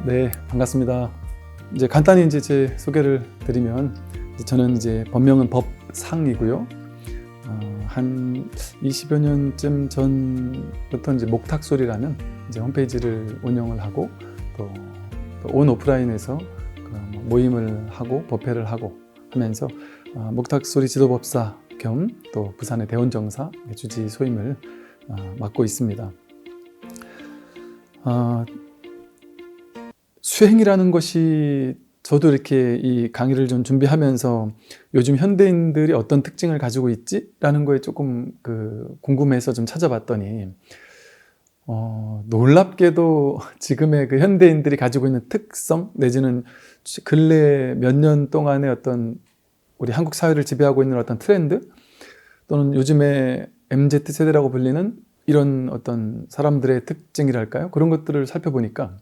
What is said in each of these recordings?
네, 반갑습니다. 이제 간단히 제 소개를 드리면, 저는 본명은 법상이고요. 한 20여 년쯤 전부터 목탁소리라는 홈페이지를 운영을 하고, 또 온 오프라인에서 모임을 하고 법회를 하고 하면서 목탁소리 지도법사 겸 또 부산의 대원정사 주지 소임을 맡고 있습니다. 수행이라는 것이, 저도 이렇게 이 강의를 좀 준비하면서 요즘 현대인들이 어떤 특징을 가지고 있지? 라는 거에 조금 궁금해서 좀 찾아봤더니, 놀랍게도 지금의 현대인들이 가지고 있는 특성, 내지는 근래 몇 년 동안의 어떤 우리 한국 사회를 지배하고 있는 어떤 트렌드, 또는 요즘의 MZ 세대라고 불리는 이런 어떤 사람들의 특징이랄까요? 그런 것들을 살펴보니까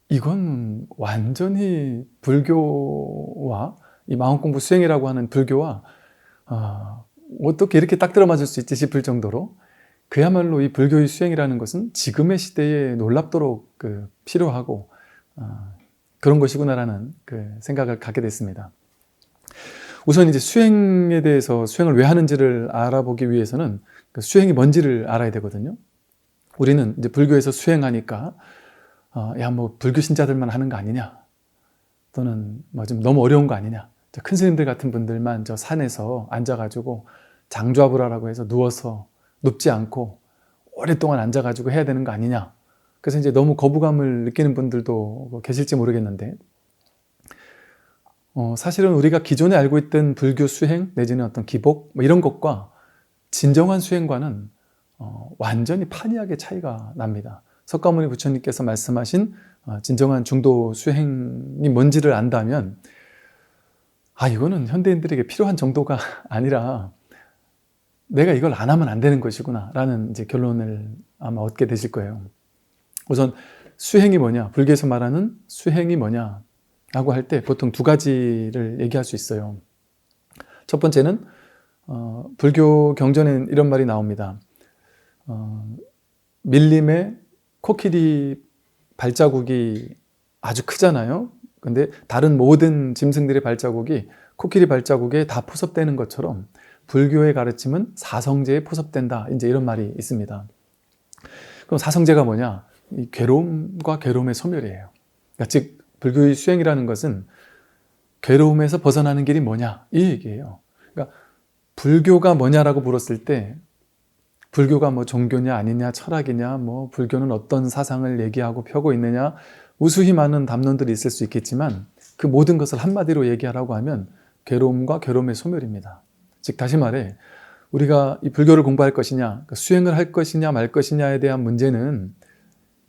이건 완전히 불교와 이 마음공부 수행이라고 하는 불교와 어떻게 이렇게 딱 들어맞을 수 있지 싶을 정도로, 그야말로 이 불교의 수행이라는 것은 지금의 시대에 놀랍도록 필요하고 그런 것이구나라는 생각을 갖게 됐습니다. 우선 수행에 대해서, 수행을 왜 하는지를 알아보기 위해서는 수행이 뭔지를 알아야 되거든요. 우리는 불교에서 수행하니까 불교 신자들만 하는 거 아니냐, 또는 좀 너무 어려운 거 아니냐, 큰 스님들 같은 분들만 저 산에서 앉아가지고 장좌불화라고 해서 누워서 눕지 않고 오랫동안 앉아가지고 해야 되는 거 아니냐, 그래서 너무 거부감을 느끼는 분들도 계실지 모르겠는데, 사실은 우리가 기존에 알고 있던 불교 수행 내지는 어떤 기복 이런 것과 진정한 수행과는 완전히 판이하게 차이가 납니다. 석가모니 부처님께서 말씀하신 진정한 중도 수행이 뭔지를 안다면, 이거는 현대인들에게 필요한 정도가 아니라 내가 이걸 안 하면 안 되는 것이구나 라는 결론을 아마 얻게 되실 거예요. 우선 수행이 뭐냐, 불교에서 말하는 수행이 뭐냐 라고 할 때 보통 두 가지를 얘기할 수 있어요. 첫 번째는 불교 경전에 이런 말이 나옵니다. 밀림에 코끼리 발자국이 아주 크잖아요. 근데 다른 모든 짐승들의 발자국이 코끼리 발자국에 다 포섭되는 것처럼 불교의 가르침은 사성제에 포섭된다, 이런 말이 있습니다. 그럼 사성제가 뭐냐? 이 괴로움과 괴로움의 소멸이에요. 그러니까 즉 불교의 수행이라는 것은 괴로움에서 벗어나는 길이 뭐냐, 이 얘기예요. 그러니까 불교가 뭐냐라고 물었을 때, 불교가 종교냐 아니냐, 철학이냐, 불교는 어떤 사상을 얘기하고 펴고 있느냐, 우수히 많은 담론들이 있을 수 있겠지만 그 모든 것을 한마디로 얘기하라고 하면 괴로움과 괴로움의 소멸입니다. 즉 다시 말해, 우리가 이 불교를 공부할 것이냐, 수행을 할 것이냐 말 것이냐에 대한 문제는,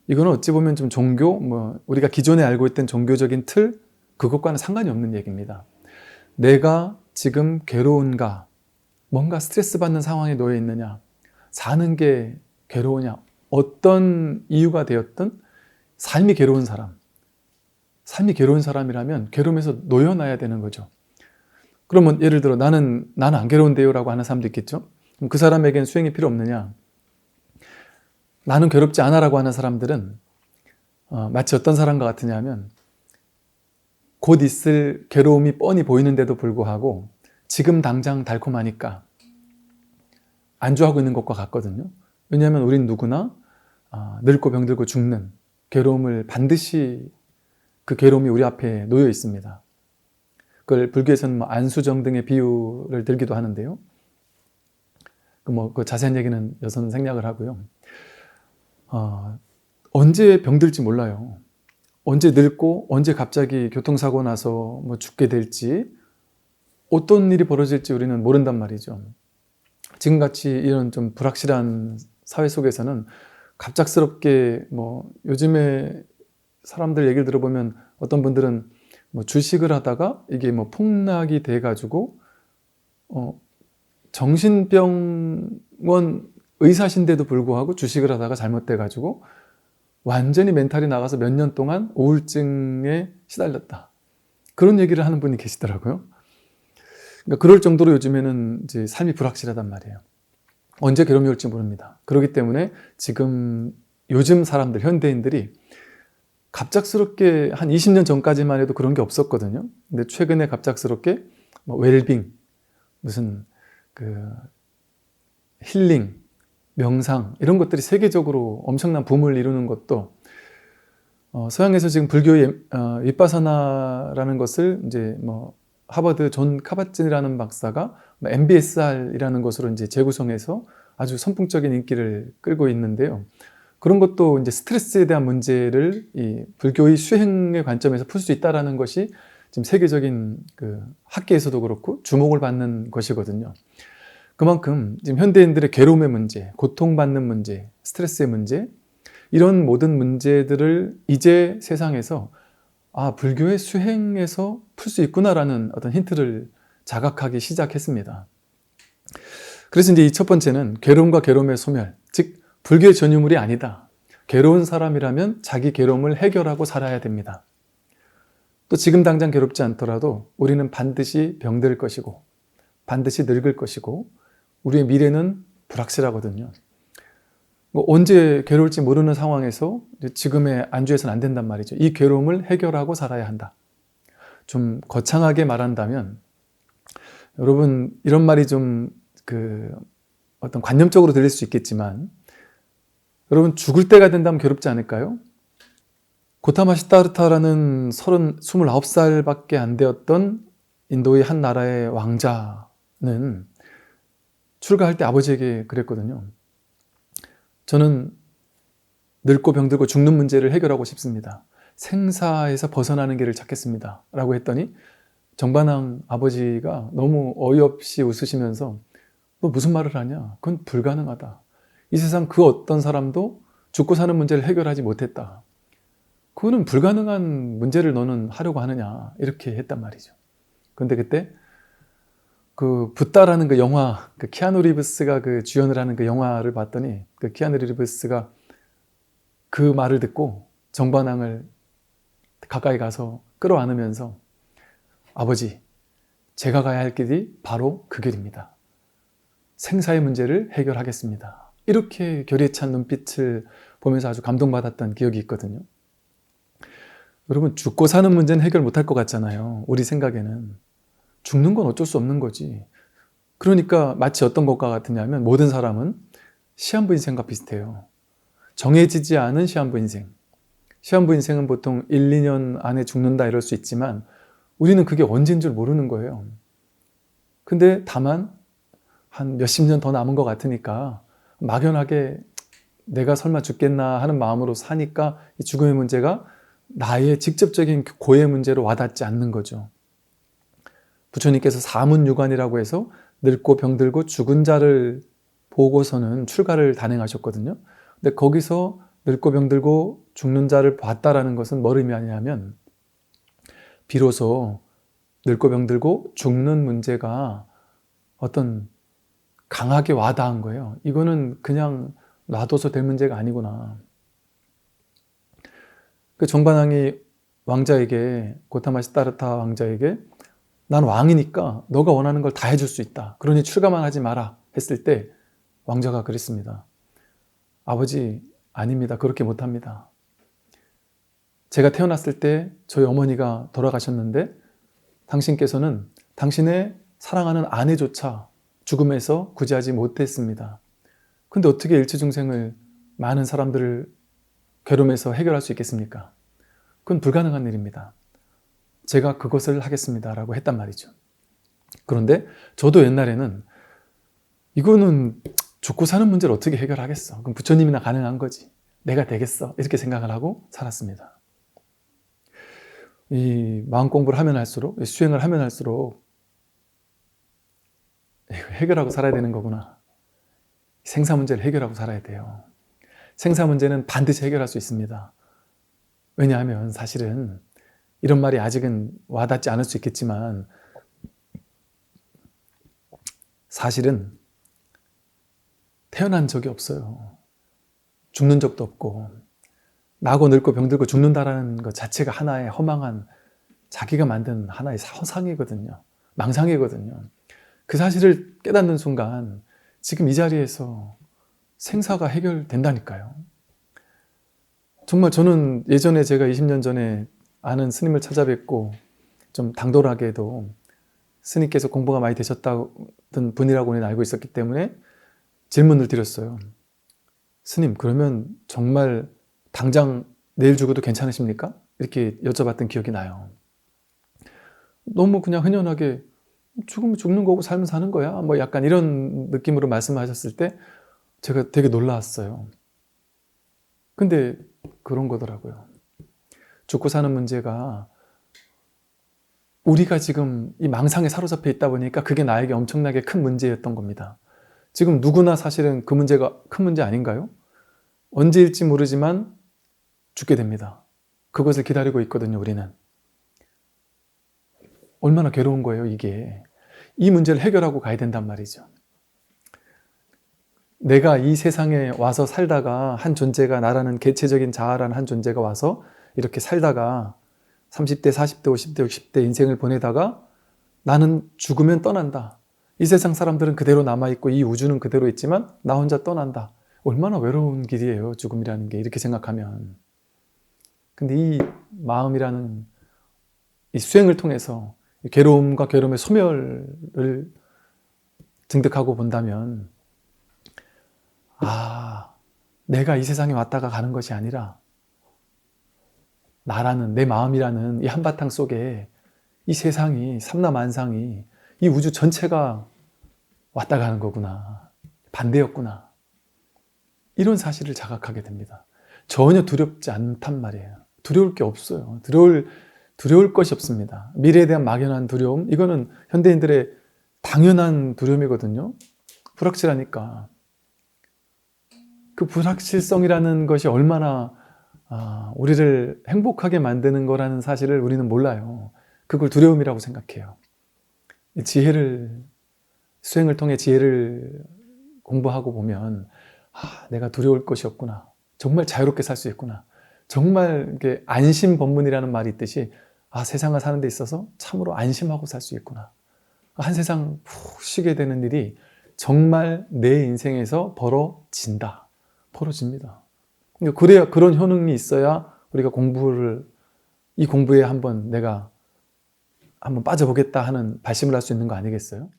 이거는 어찌 보면 좀 종교, 우리가 기존에 알고 있던 종교적인 틀, 그것과는 상관이 없는 얘기입니다. 내가 지금 괴로운가, 뭔가 스트레스 받는 상황에 놓여 있느냐, 사는 게 괴로우냐, 어떤 이유가 되었든 삶이 괴로운 사람이라면 괴로움에서 놓여놔야 되는 거죠. 그러면 예를 들어 나는 안 괴로운데요 라고 하는 사람도 있겠죠. 그럼 그 사람에겐 수행이 필요 없느냐? 나는 괴롭지 않아 라고 하는 사람들은 마치 어떤 사람과 같으냐면, 곧 있을 괴로움이 뻔히 보이는데도 불구하고 지금 당장 달콤하니까 안주하고 있는 것과 같거든요. 왜냐하면 우린 누구나 늙고 병들고 죽는 괴로움을 반드시, 그 괴로움이 우리 앞에 놓여 있습니다. 그걸 불교에서는 안수정 등의 비유를 들기도 하는데요. 그 자세한 얘기는 여기서는 생략을 하고요. 언제 병들지 몰라요. 언제 늙고 언제 갑자기 교통사고 나서 죽게 될지, 어떤 일이 벌어질지 우리는 모른단 말이죠. 지금같이 이런 좀 불확실한 사회 속에서는 갑작스럽게 요즘에 사람들 얘기를 들어보면 어떤 분들은 주식을 하다가 이게 폭락이 돼가지고 정신병원 의사신데도 불구하고 주식을 하다가 잘못돼가지고 완전히 멘탈이 나가서 몇 년 동안 우울증에 시달렸다, 그런 얘기를 하는 분이 계시더라고요. 그러니까 그럴 정도로 요즘에는 삶이 불확실하단 말이에요. 언제 괴로움이 올지 모릅니다. 그렇기 때문에 지금 요즘 사람들, 현대인들이 갑작스럽게 한 20년 전까지만 해도 그런 게 없었거든요. 근데 최근에 갑작스럽게 뭐 웰빙, 무슨 그 힐링, 명상 이런 것들이 세계적으로 엄청난 붐을 이루는 것도 서양에서 지금 불교의 윗바사나라는 것을 이제 뭐 하버드 존 카바진이라는 박사가 MBSR이라는 것으로 이제 재구성해서 아주 선풍적인 인기를 끌고 있는데요. 그런 것도 이제 스트레스에 대한 문제를 이 불교의 수행의 관점에서 풀 수 있다라는 것이 지금 세계적인 그 학계에서도 그렇고 주목을 받는 것이거든요. 그만큼 지금 현대인들의 괴로움의 문제, 고통받는 문제, 스트레스의 문제, 이런 모든 문제들을 이제 세상에서 불교의 수행에서 풀 수 있구나라는 어떤 힌트를 자각하기 시작했습니다. 그래서 이제 이 첫 번째는 괴로움과 괴로움의 소멸, 즉 불교의 전유물이 아니다. 괴로운 사람이라면 자기 괴로움을 해결하고 살아야 됩니다. 또 지금 당장 괴롭지 않더라도 우리는 반드시 병들 것이고 반드시 늙을 것이고 우리의 미래는 불확실하거든요. 언제 괴로울지 모르는 상황에서 지금에 안주해서는 안 된단 말이죠. 이 괴로움을 해결하고 살아야 한다. 좀 거창하게 말한다면 여러분 이런 말이 좀 어떤 관념적으로 들릴 수 있겠지만 여러분 죽을 때가 된다면 괴롭지 않을까요? 고타마 시다르타라는 29살밖에 안 되었던 인도의 한 나라의 왕자는 출가할 때 아버지에게 그랬거든요. 저는 늙고 병들고 죽는 문제를 해결하고 싶습니다. 생사에서 벗어나는 길을 찾겠습니다. 라고 했더니 정반왕 아버지가 너무 어이없이 웃으시면서 너 무슨 말을 하냐? 그건 불가능하다. 이 세상 그 어떤 사람도 죽고 사는 문제를 해결하지 못했다. 그거는 불가능한 문제를 너는 하려고 하느냐? 이렇게 했단 말이죠. 그런데 그때 그 붓다라는 그 영화, 그 키아누 리브스가 그 주연을 하는 그 영화를 봤더니 그 키아누 리브스가 그 말을 듣고 정반왕을 가까이 가서 끌어안으면서 아버지, 제가 가야 할 길이 바로 그 길입니다. 생사의 문제를 해결하겠습니다. 이렇게 결의에 찬 눈빛을 보면서 아주 감동받았던 기억이 있거든요. 여러분 죽고 사는 문제는 해결 못할 것 같잖아요. 우리 생각에는. 죽는 건 어쩔 수 없는 거지. 그러니까 마치 어떤 것과 같으냐면 모든 사람은 시한부 인생과 비슷해요. 정해지지 않은 시한부 인생. 시한부 인생은 보통 1, 2년 안에 죽는다 이럴 수 있지만 우리는 그게 언제인 줄 모르는 거예요. 근데 다만 한 몇십 년 더 남은 것 같으니까 막연하게 내가 설마 죽겠나 하는 마음으로 사니까 이 죽음의 문제가 나의 직접적인 고의 문제로 와닿지 않는 거죠. 부처님께서 사문유관이라고 해서 늙고 병들고 죽은 자를 보고서는 출가를 단행하셨거든요. 근데 거기서 늙고 병들고 죽는 자를 봤다라는 것은 뭘 의미하냐면 비로소 늙고 병들고 죽는 문제가 어떤 강하게 와닿은 거예요. 이거는 그냥 놔둬서 될 문제가 아니구나. 그 정반왕이 왕자에게, 고타마 시다르타 왕자에게 난 왕이니까 너가 원하는 걸 다 해줄 수 있다. 그러니 출가만 하지 마라 했을 때 왕자가 그랬습니다. 아버지, 아닙니다. 그렇게 못합니다. 제가 태어났을 때 저희 어머니가 돌아가셨는데 당신께서는 당신의 사랑하는 아내조차 죽음에서 구제하지 못했습니다. 근데 어떻게 일체중생을 많은 사람들을 괴로움에서 해결할 수 있겠습니까? 그건 불가능한 일입니다. 제가 그것을 하겠습니다. 라고 했단 말이죠. 그런데 저도 옛날에는 이거는 죽고 사는 문제를 어떻게 해결하겠어? 그럼 부처님이나 가능한 거지. 내가 되겠어. 이렇게 생각을 하고 살았습니다. 이 마음 공부를 하면 할수록, 수행을 하면 할수록 해결하고 살아야 되는 거구나. 생사 문제를 해결하고 살아야 돼요. 생사 문제는 반드시 해결할 수 있습니다. 왜냐하면 사실은 이런 말이 아직은 와닿지 않을 수 있겠지만 사실은 태어난 적이 없어요. 죽는 적도 없고 나고 늙고 병들고 죽는다라는 것 자체가 하나의 허망한 자기가 만든 하나의 허상이거든요. 망상이거든요. 그 사실을 깨닫는 순간 지금 이 자리에서 생사가 해결된다니까요. 정말 저는 예전에 제가 20년 전에 아는 스님을 찾아뵙고 좀 당돌하게도 스님께서 공부가 많이 되셨다던 분이라고는 알고 있었기 때문에 질문을 드렸어요. 스님, 그러면 정말 당장 내일 죽어도 괜찮으십니까? 이렇게 여쭤봤던 기억이 나요. 너무 그냥 흔연하게 죽으면 죽는 거고 살면 사는 거야. 뭐 약간 이런 느낌으로 말씀하셨을 때 제가 되게 놀라웠어요. 근데 그런 거더라고요. 죽고 사는 문제가 우리가 지금 이 망상에 사로잡혀 있다 보니까 그게 나에게 엄청나게 큰 문제였던 겁니다. 지금 누구나 사실은 그 문제가 큰 문제 아닌가요? 언제일지 모르지만 죽게 됩니다. 그것을 기다리고 있거든요, 우리는. 얼마나 괴로운 거예요, 이게. 이 문제를 해결하고 가야 된단 말이죠. 내가 이 세상에 와서 살다가 한 존재가, 나라는 개체적인 자아라는 한 존재가 와서 이렇게 살다가 30대, 40대, 50대, 60대 인생을 보내다가 나는 죽으면 떠난다. 이 세상 사람들은 그대로 남아있고 이 우주는 그대로 있지만 나 혼자 떠난다. 얼마나 외로운 길이에요, 죽음이라는 게, 이렇게 생각하면. 근데 이 마음이라는 이 수행을 통해서 괴로움과 괴로움의 소멸을 증득하고 본다면, 아, 내가 이 세상에 왔다가 가는 것이 아니라 나라는, 내 마음이라는 이 한바탕 속에 이 세상이, 삼라만상이, 이 우주 전체가 왔다 가는 거구나, 반대였구나, 이런 사실을 자각하게 됩니다. 전혀 두렵지 않단 말이에요. 두려울 게 없어요. 두려울 것이 없습니다. 미래에 대한 막연한 두려움, 이거는 현대인들의 당연한 두려움이거든요. 불확실하니까. 그 불확실성이라는 것이 얼마나 우리를 행복하게 만드는 거라는 사실을 우리는 몰라요. 그걸 두려움이라고 생각해요. 수행을 통해 지혜를 공부하고 보면, 내가 두려울 것이 없구나. 정말 자유롭게 살 수 있구나. 정말 이게 안심법문이라는 말이 있듯이, 세상을 사는 데 있어서 참으로 안심하고 살 수 있구나. 한 세상 푹 쉬게 되는 일이 정말 내 인생에서 벌어집니다. 그래야, 그런 효능이 있어야 우리가 이 공부에 내가 한번 빠져보겠다 하는 발심을 할 수 있는 거 아니겠어요?